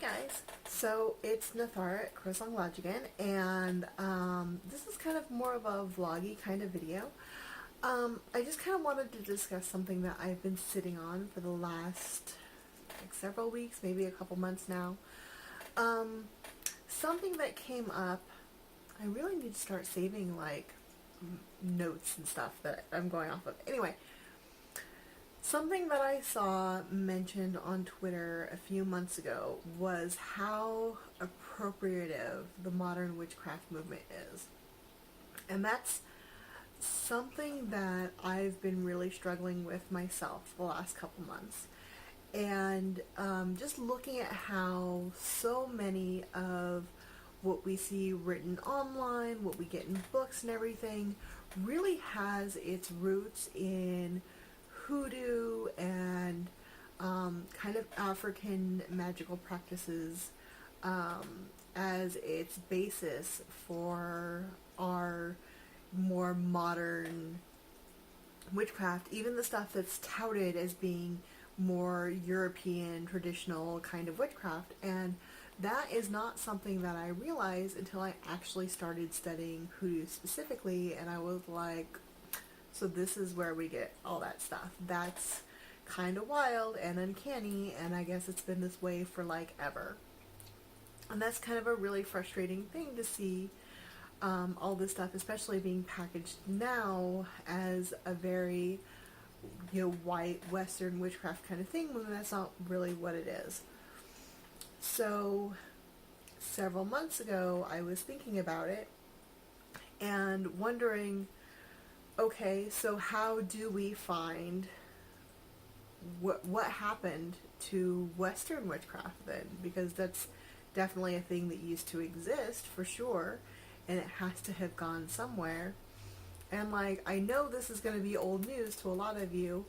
Guys, so it's Nathara at CrowSong again, and this is kind of more of a vloggy kind of video. I just kind of wanted to discuss something that I've been sitting on for the last several weeks, maybe a couple months now. Something that came up. I really need to start saving notes and stuff that I'm going off of. Anyway, something that I saw mentioned on Twitter a few months ago was how appropriative the modern witchcraft movement is. And that's something that I've been really struggling with myself the last couple months. And just looking at how so many of what we see written online, what we get in books and everything, really has its roots in hoodoo and kind of African magical practices as its basis for our more modern witchcraft, even the stuff that's touted as being more European traditional kind of witchcraft. And that is not something that I realized until I actually started studying hoodoo specifically, and I was like, so this is where we get all that stuff. That's kind of wild and uncanny, and I guess it's been this way for ever. And that's kind of a really frustrating thing to see all this stuff, especially being packaged now as a very, white Western witchcraft kind of thing, when that's not really what it is. So several months ago, I was thinking about it and wondering, okay, so how do we find what happened to Western witchcraft then? Because that's definitely a thing that used to exist for sure, and it has to have gone somewhere. And I know this is going to be old news to a lot of you,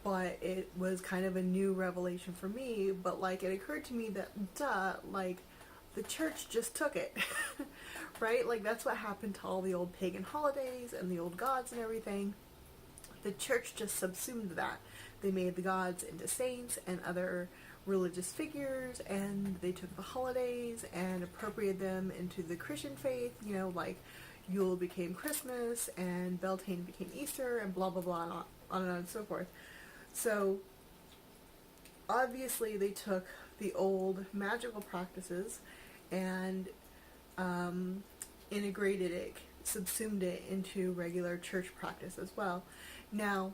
but it was kind of a new revelation for me. But it occurred to me that the church just took it. Right? That's what happened to all the old pagan holidays and the old gods and everything. The church just subsumed that. They made the gods into saints and other religious figures, and they took the holidays and appropriated them into the Christian faith. Yule became Christmas, and Beltane became Easter, and blah blah blah, and on and so forth. So obviously they took the old magical practices and integrated it, subsumed it into regular church practice as well. Now,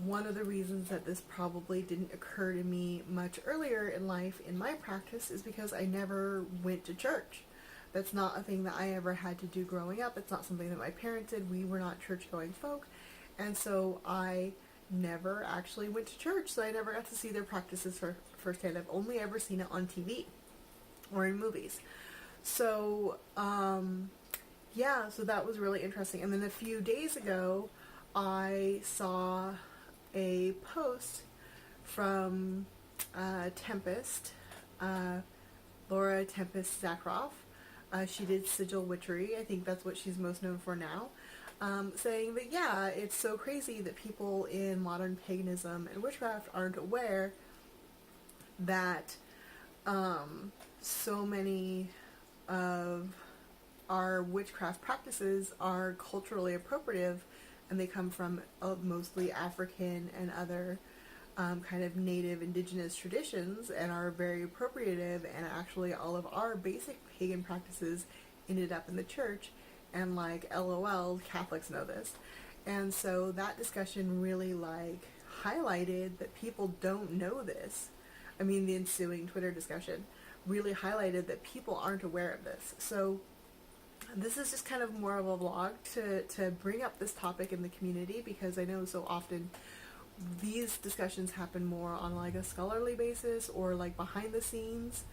one of the reasons that this probably didn't occur to me much earlier in life in my practice is because I never went to church. That's not a thing that I ever had to do growing up. It's not something that my parents did. We were not church-going folk. And so I never actually went to church, so I never got to see their practices firsthand. I've only ever seen it on TV or in movies. So, yeah, so that was really interesting. And then a few days ago, I saw a post from Tempest, Laura Tempest Zakroff. She did Sigil Witchery. I think that's what she's most known for now. Saying that, yeah, it's so crazy that people in modern paganism and witchcraft aren't aware that so many of our witchcraft practices are culturally appropriative, and they come from mostly African and other kind of native indigenous traditions, and are very appropriative, and actually all of our basic pagan practices ended up in the church, and LOL, Catholics know this. And so that discussion really highlighted that people don't know this. I mean, the ensuing Twitter discussion really highlighted that people aren't aware of this. So this is just kind of more of a vlog to bring up this topic in the community, because I know so often these discussions happen more on a scholarly basis, or behind the scenes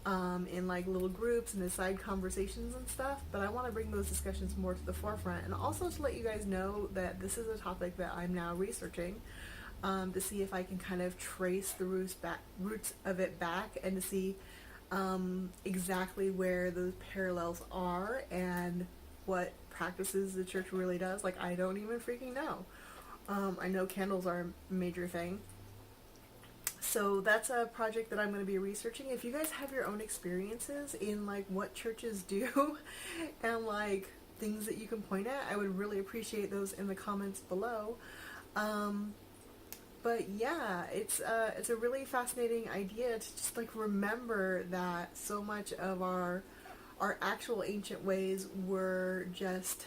in little groups and aside conversations and stuff. But I want to bring those discussions more to the forefront, and also to let you guys know that this is a topic that I'm now researching to see if I can kind of trace the roots of it back, and to see exactly where those parallels are and what practices the church really does. I don't even freaking know. I know candles are a major thing. So that's a project that I'm going to be researching. If you guys have your own experiences in like what churches do and like things that you can point at, I would really appreciate those in the comments below. But yeah, it's a really fascinating idea to just like remember that so much of our actual ancient ways were just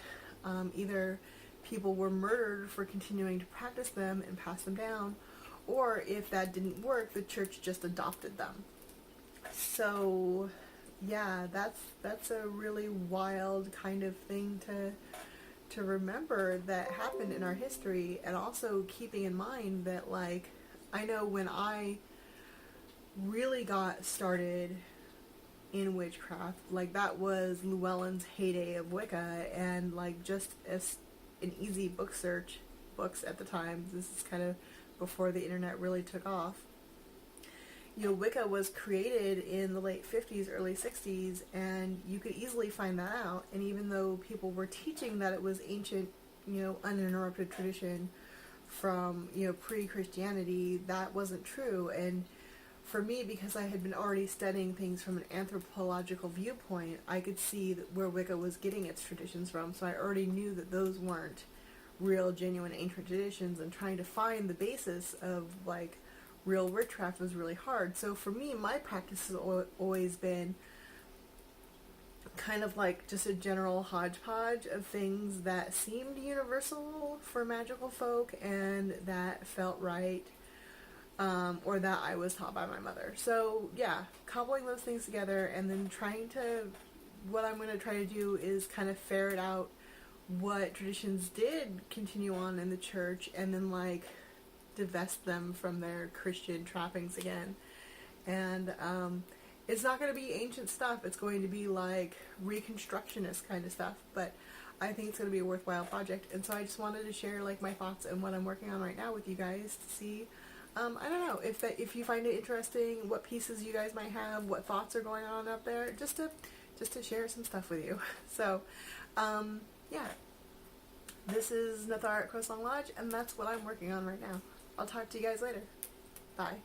either people were murdered for continuing to practice them and pass them down, or if that didn't work, the church just adopted them. So yeah, that's a really wild kind of thing to remember that happened in our history, and also keeping in mind that like I know when I really got started in witchcraft, like that was Llewellyn's heyday of Wicca, and like just as an easy book search, books at the time, this is kind of before the internet really took off. You know, Wicca was created in the late 50s, early 60s, and you could easily find that out. And even though people were teaching that it was ancient, you know, uninterrupted tradition from, you know, pre-Christianity, that wasn't true. And for me, because I had been already studying things from an anthropological viewpoint, I could see that where Wicca was getting its traditions from. So I already knew that those weren't real, genuine, ancient traditions, and trying to find the basis of like real witchcraft was really hard. So for me, my practice has always been kind of like just a general hodgepodge of things that seemed universal for magical folk and that felt right, or that I was taught by my mother. So yeah, cobbling those things together and then what I'm going to try to do is kind of ferret out what traditions did continue on in the church and then like divest them from their Christian trappings again. And it's not going to be ancient stuff, it's going to be like reconstructionist kind of stuff, but I think it's going to be a worthwhile project. And so I just wanted to share like my thoughts and what I'm working on right now with you guys to see, I don't know, if you find it interesting, what pieces you guys might have, what thoughts are going on up there, just to share some stuff with you. So yeah, this is Nathar at CrowSong Lodge, and that's what I'm working on right now. I'll talk to you guys later. Bye.